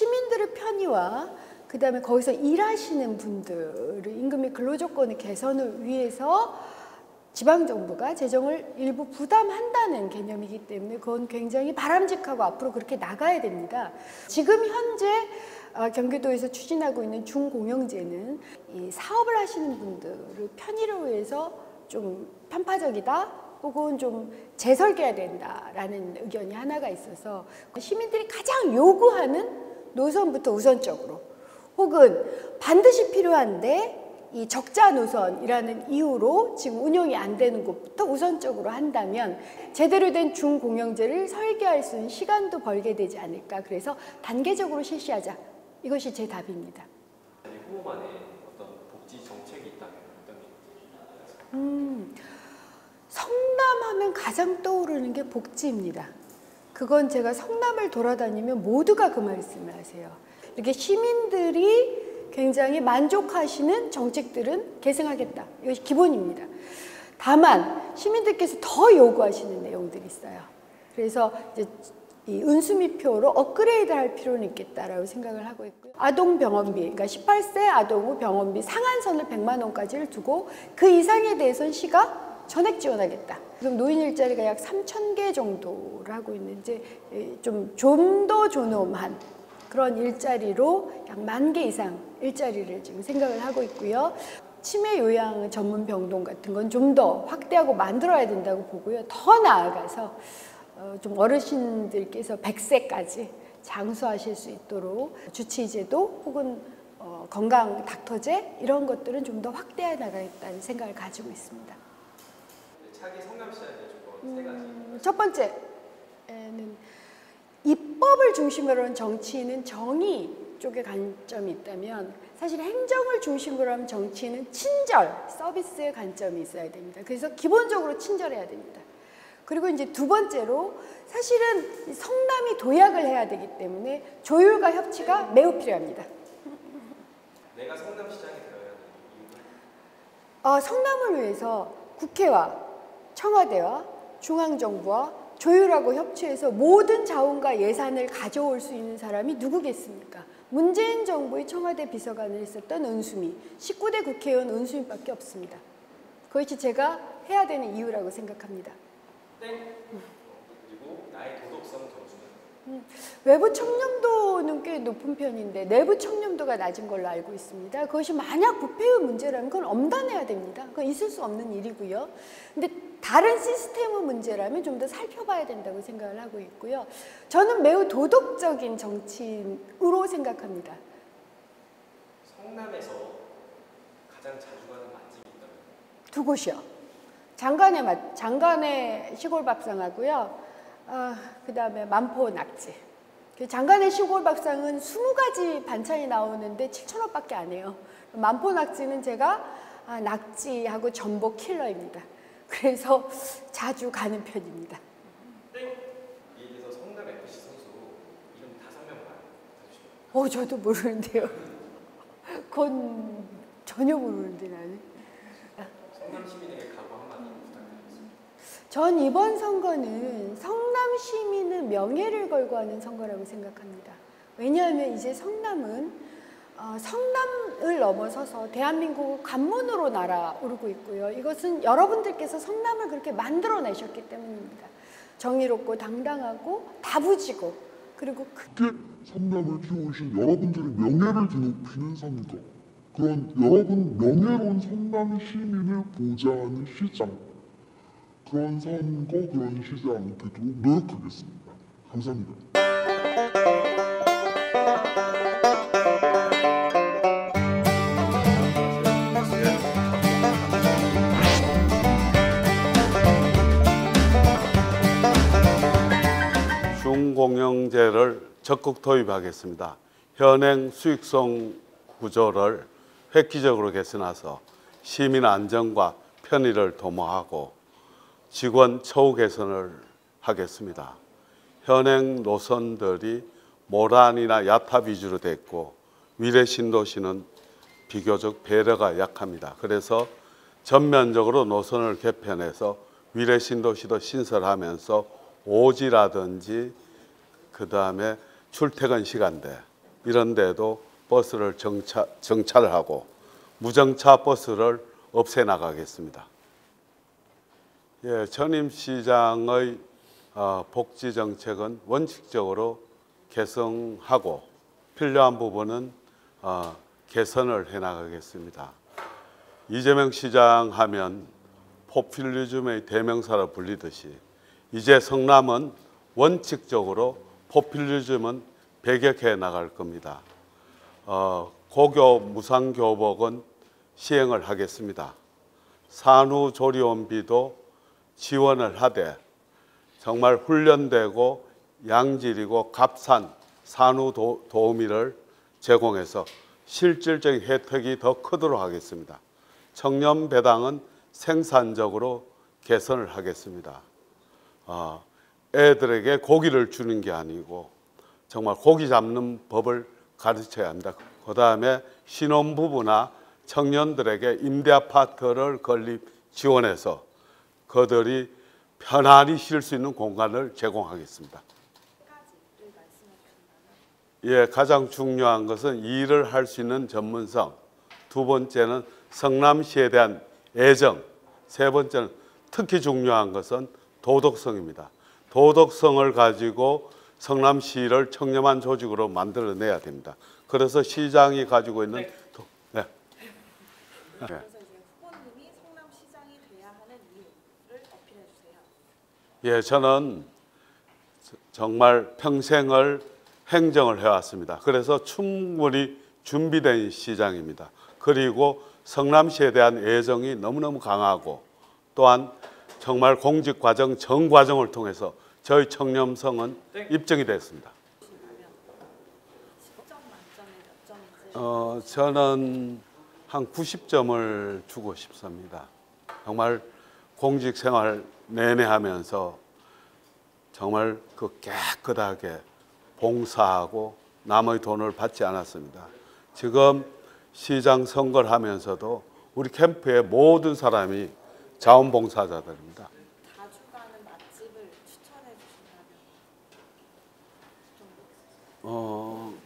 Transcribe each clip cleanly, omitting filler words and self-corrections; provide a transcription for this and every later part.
시민들의 편의와 그다음에 거기서 일하시는 분들의 임금 및 근로조건의 개선을 위해서 지방정부가 재정을 일부 부담한다는 개념이기 때문에 그건 굉장히 바람직하고 앞으로 그렇게 나가야 됩니다. 지금 현재 경기도에서 추진하고 있는 중공영제는 이 사업을 하시는 분들의 편의를 위해서 좀 편파적이다 혹은 좀 재설계해야 된다라는 의견이 하나가 있어서 시민들이 가장 요구하는 노선부터 우선적으로 혹은 반드시 필요한데 이 적자 노선이라는 이유로 지금 운영이 안 되는 곳부터 우선적으로 한다면 제대로 된 중공영제를 설계할 수 있는 시간도 벌게 되지 않을까. 그래서 단계적으로 실시하자. 이것이 제 답입니다. 후보만의 어떤 복지 정책이 있다면 어떤 게 있을까요? 성남하면 가장 떠오르는 게 복지입니다. 그건 제가 성남을 돌아다니면 모두가 그 말씀을 하세요. 이렇게 시민들이 굉장히 만족하시는 정책들은 계승하겠다. 이것이 기본입니다. 다만 시민들께서 더 요구하시는 내용들이 있어요. 그래서 이제 이 은수미표로 업그레이드할 필요는 있겠다라고 생각을 하고 있고요. 아동병원비, 그러니까 18세 아동 후 병원비 상한선을 100만 원까지를 두고 그 이상에 대해서는 시가 전액 지원하겠다. 지금 노인 일자리가 약 3,000개 정도를 하고 있는지 좀 더 존엄한 그런 일자리로 약 10,000개 이상 일자리를 지금 생각을 하고 있고요. 치매 요양 전문 병동 같은 건 좀 더 확대하고 만들어야 된다고 보고요. 더 나아가서 좀 어르신들께서 100세까지 장수하실 수 있도록 주치의제도 혹은 건강 닥터제 이런 것들은 좀 더 확대해 나가겠다는 생각을 가지고 있습니다. 차기 성남시장의 조건 세 가지. 첫 번째는 입법을 중심으로 한 정치인은 정의 쪽에 관점이 있다면 사실 행정을 중심으로 하는 정치인은 친절, 서비스의 관점이 있어야 됩니다. 그래서 기본적으로 친절해야 됩니다. 그리고 이제 두 번째로 사실은 성남이 도약을 해야 되기 때문에 조율과 협치가 매우 필요합니다. 내가 성남시장이 되어야 하는 이유가? 성남을 위해서 국회와 청와대와 중앙정부와 조율하고 협치해서 모든 자원과 예산을 가져올 수 있는 사람이 누구겠습니까? 문재인 정부의 청와대 비서관을 했었던 은수미, 19대 국회의원 은수미밖에 없습니다. 그것이 제가 해야 되는 이유라고 생각합니다. 그리고 나의 도덕성 경중은? 외부 청렴도는 꽤 높은 편인데 내부 청렴도가 낮은 걸로 알고 있습니다. 그것이 만약 부패의 문제라면 그건 엄단해야 됩니다. 그건 있을 수 없는 일이고요. 근데 다른 시스템의 문제라면 좀 더 살펴봐야 된다고 생각을 하고 있고요. 저는 매우 도덕적인 정치인으로 생각합니다. 성남에서 가장 자주 가는 맛집이 있다면? 두 곳이요. 장간의 시골 밥상하고요. 그다음에 만포 낙지. 장간의 시골 밥상은 20가지 반찬이 나오는데 7,000원밖에 안 해요. 만포 낙지는 제가 낙지하고 전복 킬러입니다. 그래서 자주 가는 편입니다. 여기서 성남 FC 선수 이름 5명만 해주시면. 저도 모르는데요. 그건 전혀 모르는데 나는. 성남 시민에게 각오 한마디 부탁드리겠습니다. 전 이번 선거는 성남 시민의 명예를 걸고 하는 선거라고 생각합니다. 왜냐하면 이제 성남은 성남을 넘어서서 대한민국 관문으로 날아오르고 있고요. 이것은 여러분들께서 성남을 그렇게 만들어내셨기 때문입니다. 정의롭고 당당하고 다부지고 그리고 크게 성남을 키우신 여러분들의 명예를 뒤높이는 선거, 그런 여러분 명예로운 성남 시민을 보좌하는 시장, 그런 선거, 그런 시장 되도록 노력하겠습니다. 감사합니다. 중공영제를 적극 도입하겠습니다. 현행 수익성 구조를 획기적으로 개선해서 시민 안전과 편의를 도모하고 직원 처우 개선을 하겠습니다. 현행 노선들이 모란이나 야탑 위주로 됐고 위례 신도시는 비교적 배려가 약합니다. 그래서 전면적으로 노선을 개편해서 위례 신도시도 신설하면서 오지라든지 그 다음에 출퇴근 시간대 이런 데도 버스를 정차를 무정차 버스를 없애 나가겠습니다. 예, 전임시장의 복지 정책은 원칙적으로 개선하고 필요한 부분은 개선을 해 나가겠습니다. 이재명 시장 하면 포퓰리즘의 대명사로 불리듯이 이제 성남은 원칙적으로 포퓰리즘은 배격해 나갈 겁니다. 고교 무상교복은 시행을 하겠습니다. 산후조리원비도 지원을 하되 정말 훈련되고 양질이고 값싼 산후도우미를 제공해서 실질적인 혜택이 더 크도록 하겠습니다. 청년 배당은 생산적으로 개선을 하겠습니다. 애들에게 고기를 주는 게 아니고 정말 고기 잡는 법을 가르쳐야 합니다. 그 다음에 신혼부부나 청년들에게 임대아파트를 건립 지원해서 그들이 편안히 쉴 수 있는 공간을 제공하겠습니다. 예, 가장 중요한 것은 일을 할 수 있는 전문성, 두 번째는 성남시에 대한 애정, 세 번째는 특히 중요한 것은 도덕성입니다. 도덕성을 가지고 성남시를 청렴한 조직으로 만들어내야 됩니다. 그래서 시장이 가지고 있는 네. 그래서 이제 후보님이 성남시장이 돼야 하는 이유를 어필해 주세요. 예, 저는 정말 평생을 행정을 해왔습니다. 그래서 충분히 준비된 시장입니다. 그리고 성남시에 대한 애정이 너무너무 강하고 또한 정말 공직 과정 전 과정을 통해서 저희 청렴성은 입증이 됐습니다. 10점 만점에 몇 점인지. 저는 한 90점을 주고 싶습니다. 정말 공직 생활 내내 하면서 정말 그 깨끗하게 봉사하고 남의 돈을 받지 않았습니다. 지금 시장 선거를 하면서도 우리 캠프의 모든 사람이 자원봉사자들입니다. 자주 가는 맛집을 추천해 주신다면?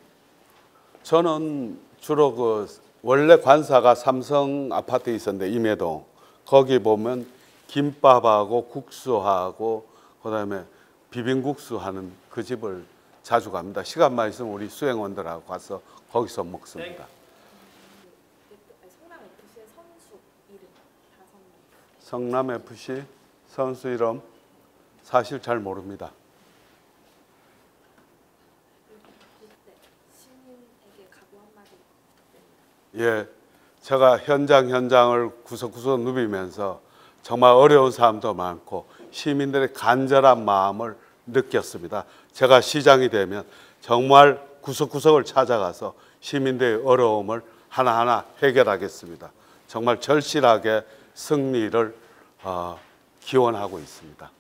저는 주로 그 원래 관사가 삼성 아파트에 있었는데 임해동 거기 보면 김밥하고 국수하고 그다음에 비빔국수 하는 그 집을 자주 갑니다. 시간만 있으면 우리 수행원들하고 가서 거기서 먹습니다. 성남FC의 선수 이름 5명. 성남FC 선수 이름 사실 잘 모릅니다. 시민에게 각오 한마디. 예, 제가 현장을 구석구석 누비면서 정말 어려운 사람도 많고 시민들의 간절한 마음을 느꼈습니다. 제가 시장이 되면 정말 구석구석을 찾아가서 시민들의 어려움을 하나하나 해결하겠습니다. 정말 절실하게 승리를 기원하고 있습니다.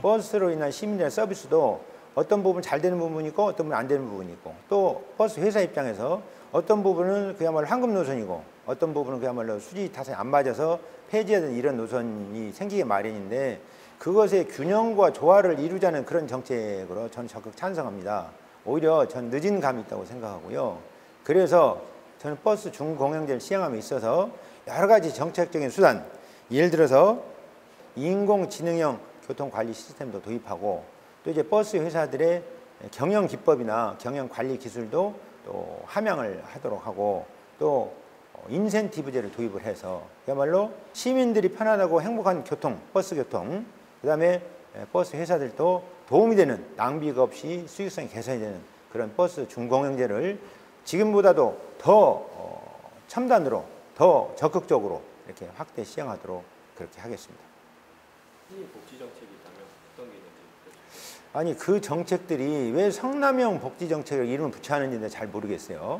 버스로 인한 시민들의 서비스도 어떤 부분 잘 되는 부분이 있고 어떤 부분 안 되는 부분이 있고 또 버스 회사 입장에서 어떤 부분은 그야말로 황금 노선이고 어떤 부분은 그야말로 수지 타선이 안 맞아서 폐지해야 되는 이런 노선이 생기게 마련인데 그것의 균형과 조화를 이루자는 그런 정책으로 저는 적극 찬성합니다. 오히려 전 늦은 감이 있다고 생각하고요. 그래서 저는 버스 중공영제를 시행함에 있어서 여러 가지 정책적인 수단, 예를 들어서 인공지능형 교통관리 시스템도 도입하고 또 이제 버스 회사들의 경영 기법이나 경영 관리 기술도 또 함양을 하도록 하고 또 인센티브제를 도입을 해서 그야말로 시민들이 편안하고 행복한 교통, 버스 교통, 그다음에 버스 회사들도 도움이 되는 낭비가 없이 수익성이 개선이 되는 그런 버스 중공영제를 지금보다도 더 첨단으로 더 적극적으로 이렇게 확대 시행하도록 그렇게 하겠습니다. 복지 정책이 있다면 어떤 게 있는지. 아니 그 정책들이 왜 성남형 복지 정책을 이름을 붙여 하는지 잘 모르겠어요.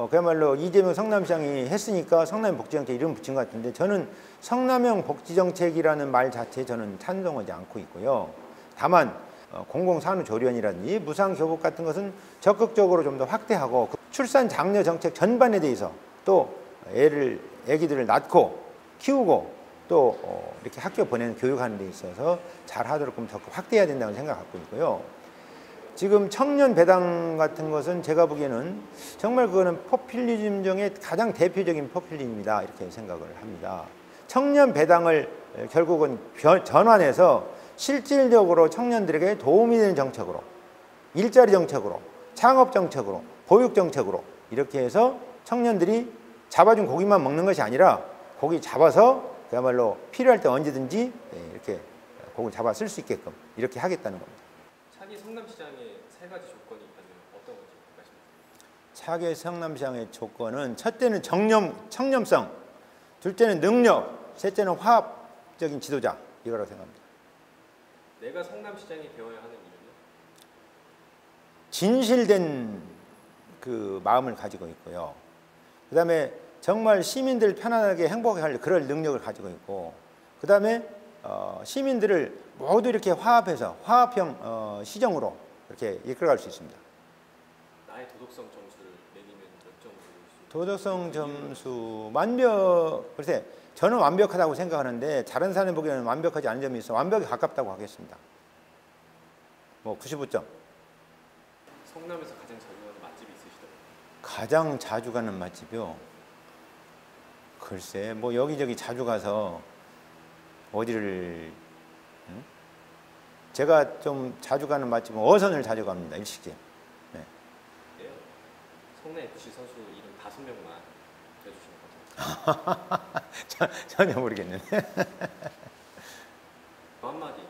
그야말로 이재명 성남시장이 했으니까 성남형 복지 정책 이름 붙인 것 같은데 저는 성남형 복지 정책이라는 말 자체에 저는 찬성하지 않고 있고요. 다만 공공산후조리원이라든지 무상교복 같은 것은 적극적으로 좀 더 확대하고 출산 장려 정책 전반에 대해서 또 애기들을 낳고 키우고 또 이렇게 학교 보내는 교육하는 데 있어서 잘 하도록 좀 적극 확대해야 된다고 생각하고 있고요. 지금 청년 배당 같은 것은 제가 보기에는 정말 그거는 포퓰리즘 중에 가장 대표적인 포퓰리즘이다 이렇게 생각을 합니다. 청년 배당을 결국은 전환해서 실질적으로 청년들에게 도움이 되는 정책으로, 일자리 정책으로, 창업 정책으로, 보육 정책으로 이렇게 해서 청년들이 잡아준 고기만 먹는 것이 아니라 고기 잡아서 그야말로 필요할 때 언제든지 이렇게 고기를 잡아 쓸 수 있게끔 이렇게 하겠다는 겁니다. 차기 성남시장에 세 가지 조건이 있다면 어떤 건지 말씀해 주세요. 차기 성남시장의 조건은 첫째는 청렴성, 둘째는 능력, 셋째는 화합적인 지도자 이거라고 생각합니다. 내가 성남시장이 되어야 하는 이유는? 진실된 그 마음을 가지고 있고요. 그다음에 정말 시민들 편안하게 행복하게 할 그럴 능력을 가지고 있고, 그다음에 시민들을 모두 이렇게 화합해서 화합형 시정으로 이렇게 이끌어갈 수 있습니다. 나의 도덕성 점수를 매기면 몇 점을 수 도덕성 점수 글쎄 저는 완벽하다고 생각하는데 다른 사람 보기에는 완벽하지 않은 점이 있어 완벽에 가깝다고 하겠습니다. 뭐 95점. 성남에서 가장 자주 가는 맛집이 있으시다고요? 가장 자주 가는 맛집이요? 글쎄 뭐 여기저기 자주 가서 어디를 제가 좀 자주 가는 맛집은 어선을 자주 갑니다. 일식집. 네. 네. 성남 FC 선수 이름 5명만 해주시면 감사합니다. 전혀 모르겠는데. 한마디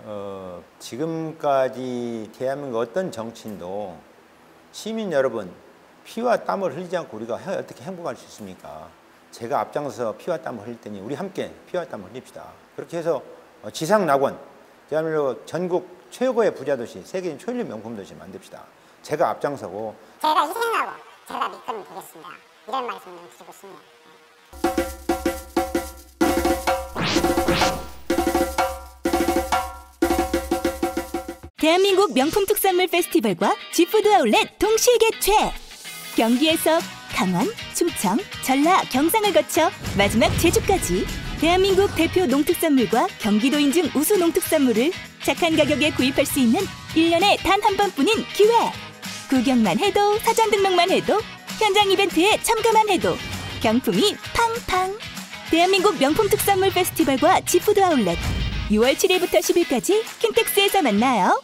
부탁드리겠습니다. 지금까지 대한민국 어떤 정치인도 시민 여러분 피와 땀을 흘리지 않고 우리가 어떻게 행복할 수 있습니까? 제가 앞장서서 피와 땀을 흘릴 테니 우리 함께 피와 땀을 흘립시다. 그렇게 해서 지상낙원, 대한민국 전국 최고의 부자도시, 세계인 초일류 명품도시 만듭시다. 제가 앞장서고 제가 희생하고 제가 밑거름 되겠습니다. 이런 말씀을 드리고 싶네요. 대한민국 명품 특산물 페스티벌과 G푸드 아울렛 동시에 개최! 경기에서 강원, 충청, 전라, 경상을 거쳐 마지막 제주까지 대한민국 대표 농특산물과 경기도 인증 우수 농특산물을 착한 가격에 구입할 수 있는 1년에 단 한 번뿐인 기회! 구경만 해도, 사전 등록만 해도, 현장 이벤트에 참가만 해도 경품이 팡팡! 대한민국 명품 특산물 페스티벌과 G푸드 아울렛 6월 7일부터 10일까지 킨텍스에서 만나요.